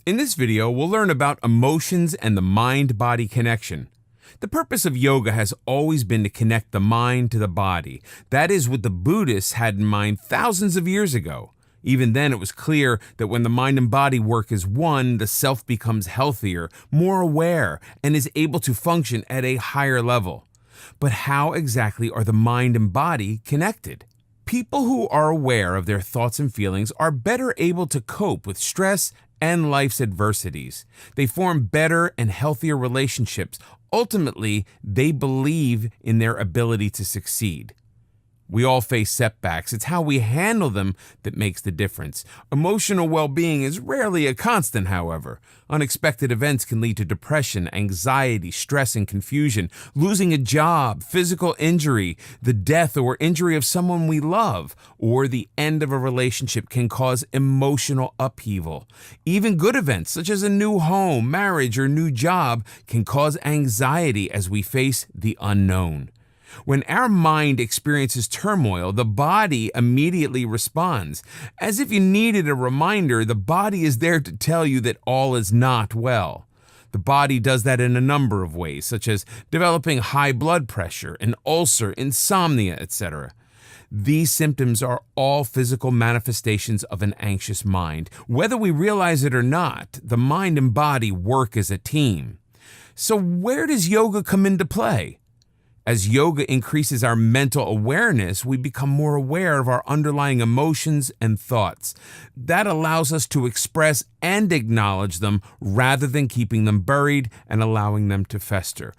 In this video, we'll learn about emotions and the mind-body connection. The purpose of yoga has always been to connect the mind to the body. That is what the Buddhists had in mind thousands of years ago. Even then, it was clear that when the mind and body work as one, the self becomes healthier, more aware, and is able to function at a higher level. But how exactly are the mind and body connected? People who are aware of their thoughts and feelings are better able to cope with stress and life's adversities. They form better and healthier relationships. Ultimately, they believe in their ability to succeed. We all face setbacks. It's how we handle them that makes the difference. Emotional well-being is rarely a constant, however. Unexpected events can lead to depression, anxiety, stress, and confusion. Losing a job, physical injury, the death or injury of someone we love, or the end of a relationship can cause emotional upheaval. Even good events, such as a new home, marriage, or new job, can cause anxiety as we face the unknown. When our mind experiences turmoil, the body immediately responds. As if you needed a reminder, the body is there to tell you that all is not well. The body does that in a number of ways, such as developing high blood pressure, an ulcer, insomnia, etc. These symptoms are all physical manifestations of an anxious mind. Whether we realize it or not, the mind and body work as a team. So where does yoga come into play? As yoga increases our mental awareness, we become more aware of our underlying emotions and thoughts. That allows us to express and acknowledge them rather than keeping them buried and allowing them to fester.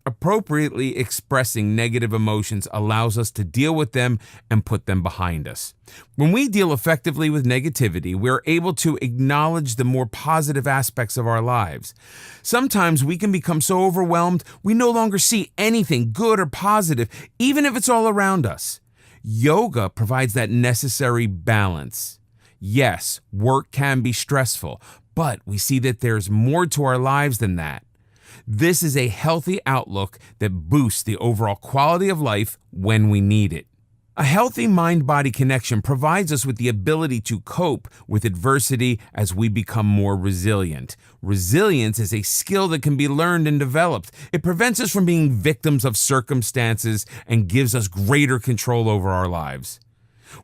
Appropriately expressing negative emotions allows us to deal with them and put them behind us. When we deal effectively with negativity, we're able to acknowledge the more positive aspects of our lives. Sometimes we can become so overwhelmed we no longer see anything good or positive, even if it's all around us. Yoga provides that necessary balance. Yes, work can be stressful, but we see that there's more to our lives than that. This is a healthy outlook that boosts the overall quality of life when we need it. A healthy mind-body connection provides us with the ability to cope with adversity as we become more resilient. Resilience is a skill that can be learned and developed. It prevents us from being victims of circumstances and gives us greater control over our lives.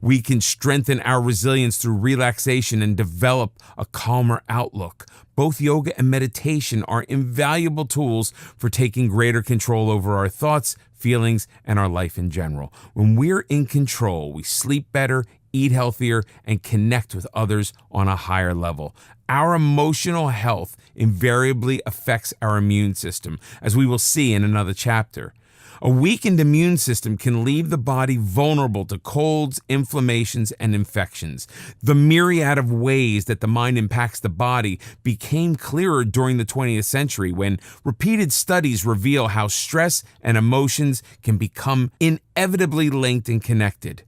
We can strengthen our resilience through relaxation and develop a calmer outlook. Both yoga and meditation are invaluable tools for taking greater control over our thoughts, feelings, and our life in general. When we're in control, we sleep better, eat healthier, and connect with others on a higher level. Our emotional health invariably affects our immune system, as we will see in another chapter. A weakened immune system can leave the body vulnerable to colds, inflammations, and infections. The myriad of ways that the mind impacts the body became clearer during the 20th century when repeated studies reveal how stress and emotions can become inevitably linked and connected.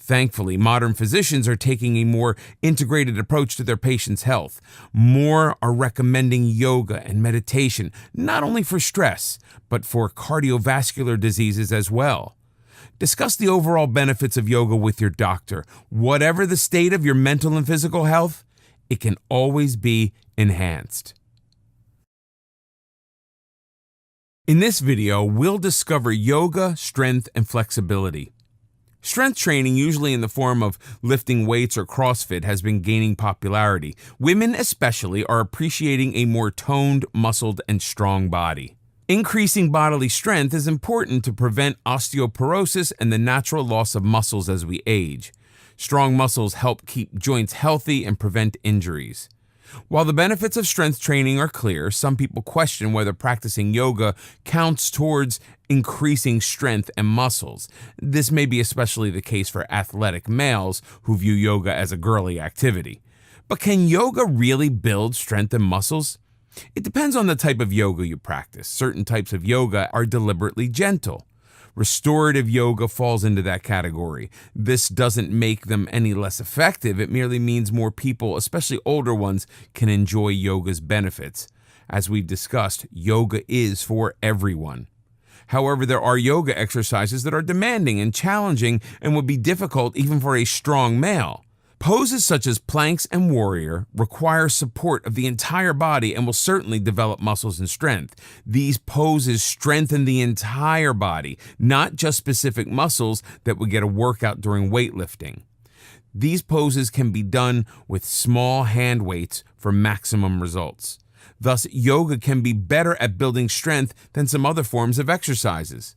Thankfully, modern physicians are taking a more integrated approach to their patients' health. More are recommending yoga and meditation, not only for stress, but for cardiovascular diseases as well. Discuss the overall benefits of yoga with your doctor. Whatever the state of your mental and physical health, it can always be enhanced. In this video, we'll discover yoga, strength, and flexibility. Strength training, usually in the form of lifting weights or CrossFit, has been gaining popularity. Women especially are appreciating a more toned, muscled, and strong body. Increasing bodily strength is important to prevent osteoporosis and the natural loss of muscles as we age. Strong muscles help keep joints healthy and prevent injuries. While the benefits of strength training are clear, some people question whether practicing yoga counts towards increasing strength and muscles. This may be especially the case for athletic males who view yoga as a girly activity. But can yoga really build strength and muscles? It depends on the type of yoga you practice. Certain types of yoga are deliberately gentle. Restorative yoga falls into that category. This doesn't make them any less effective. It merely means more people, especially older ones, can enjoy yoga's benefits. As we've discussed, yoga is for everyone. However, there are yoga exercises that are demanding and challenging and would be difficult even for a strong male. Poses such as planks and warrior require support of the entire body and will certainly develop muscles and strength. These poses strengthen the entire body, not just specific muscles that would get a workout during weightlifting. These poses can be done with small hand weights for maximum results. Thus, yoga can be better at building strength than some other forms of exercises.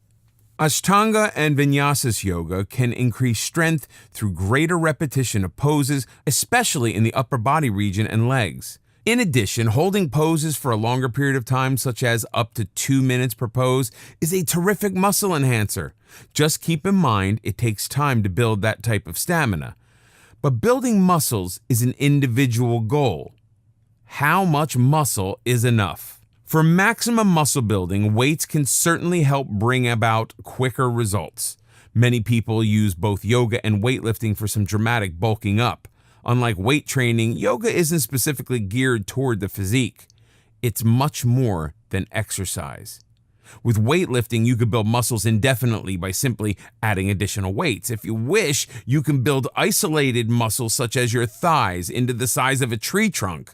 Ashtanga and Vinyasa yoga can increase strength through greater repetition of poses, especially in the upper body region and legs. In addition, holding poses for a longer period of time, such as up to 2 minutes per pose, is a terrific muscle enhancer. Just keep in mind it takes time to build that type of stamina. But building muscles is an individual goal. How much muscle is enough? For maximum muscle building, weights can certainly help bring about quicker results. Many people use both yoga and weightlifting for some dramatic bulking up. Unlike weight training, yoga isn't specifically geared toward the physique. It's much more than exercise. With weightlifting, you could build muscles indefinitely by simply adding additional weights. If you wish, you can build isolated muscles such as your thighs into the size of a tree trunk.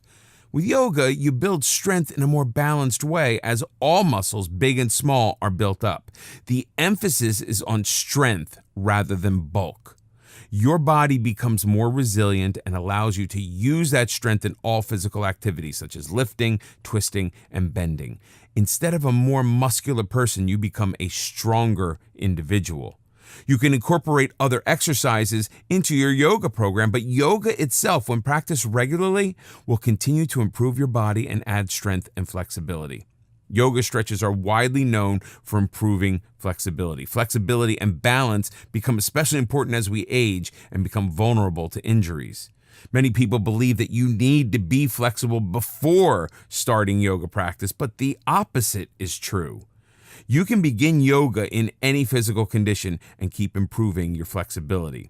With yoga, you build strength in a more balanced way as all muscles, big and small, are built up. The emphasis is on strength rather than bulk. Your body becomes more resilient and allows you to use that strength in all physical activities such as lifting, twisting, and bending. Instead of a more muscular person, you become a stronger individual. You can incorporate other exercises into your yoga program, but yoga itself, when practiced regularly, will continue to improve your body and add strength and flexibility. Yoga stretches are widely known for improving flexibility. Flexibility and balance become especially important as we age and become vulnerable to injuries. Many people believe that you need to be flexible before starting yoga practice, but the opposite is true. You can begin yoga in any physical condition and keep improving your flexibility.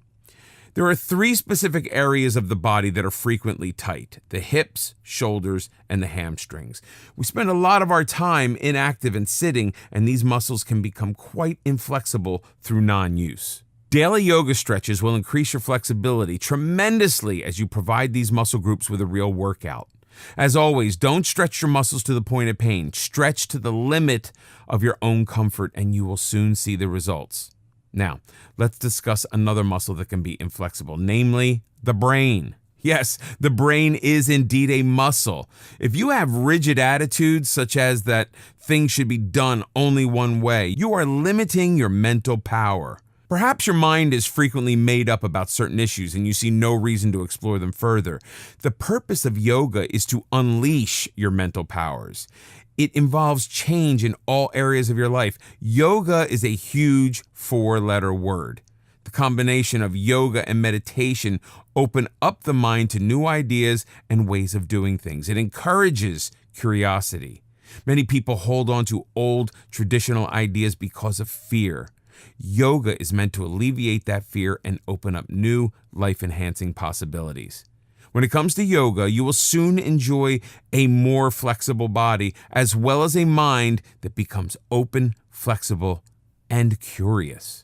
There are 3 specific areas of the body that are frequently tight: the hips, shoulders, and the hamstrings. We spend a lot of our time inactive and sitting, and these muscles can become quite inflexible through non-use. Daily yoga stretches will increase your flexibility tremendously as you provide these muscle groups with a real workout. As always, don't stretch your muscles to the point of pain. Stretch to the limit of your own comfort, and you will soon see the results. Now, let's discuss another muscle that can be inflexible, namely the brain. Yes, the brain is indeed a muscle. If you have rigid attitudes, such as that things should be done only one way, you are limiting your mental power. Perhaps your mind is frequently made up about certain issues and you see no reason to explore them further. The purpose of yoga is to unleash your mental powers. It involves change in all areas of your life. Yoga is a huge 4-letter word. The combination of yoga and meditation open up the mind to new ideas and ways of doing things. It encourages curiosity. Many people hold on to old traditional ideas because of fear. Yoga is meant to alleviate that fear and open up new life-enhancing possibilities. When it comes to yoga, you will soon enjoy a more flexible body as well as a mind that becomes open, flexible, and curious.